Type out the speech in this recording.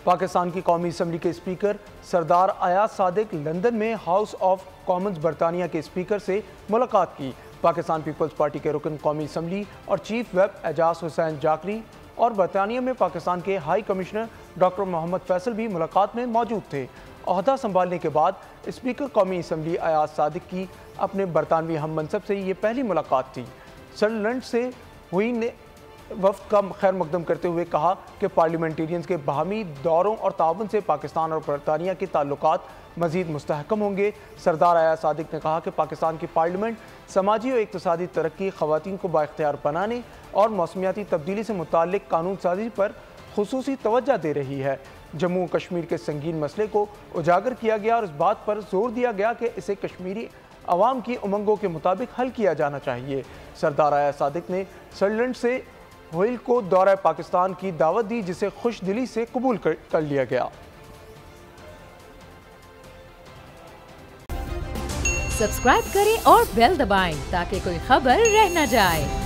पाकिस्तान की कौमी असम्बली के स्पीकर सरदार अयाज सादिक लंदन में हाउस ऑफ कॉमन्स बरतानिया के स्पीकर से मुलाकात की। पाकिस्तान पीपल्स पार्टी के रुकन कौमी असम्बली और चीफ व्हिप एजाज हुसैन जाकरी और बरतानिया में पाकिस्तान के high commissioner doctor Mohammad Faisal भी मुलाकात में मौजूद थे। ओहदा संभालने के बाद स्पीकर कौमी असम्बली अयाज सादिक की अपने बरतानवी हम मनसब से ये पहली मुलाकात थी। सदरलैंड से हुई ने वफ्द का खैर मकदम करते हुए कहा कि पार्लियामेंटेरियंस के बाहमी दौरों और ताउन से पाकिस्तान और बरतानिया के ताल्लुकात मज़ीद मुस्तहकम होंगे। सरदार अयाज सादिक ने कहा कि पाकिस्तान की पार्लियामेंट समाजी और इक़्तिसादी तरक्की, ख़वातीन को बाइख्तियार बनाने और मौसमियाती तब्दीली से मुताल्लिक़ कानून साजी पर खुसूसी तवज्जो दे रही है। जम्मू और कश्मीर के संगीन मसले को उजागर किया गया और इस बात पर जोर दिया गया कि इसे कश्मीरी अवाम की उमंगों के मुताबिक हल किया जाना चाहिए। सरदार अयाज सादिक ने सदरलैंड से हुइल को दौरा पाकिस्तान की दावत दी, जिसे खुश दिली से कबूल कर लिया गया। सब्सक्राइब करें और बेल दबाएं ताकि कोई खबर रह न जाए।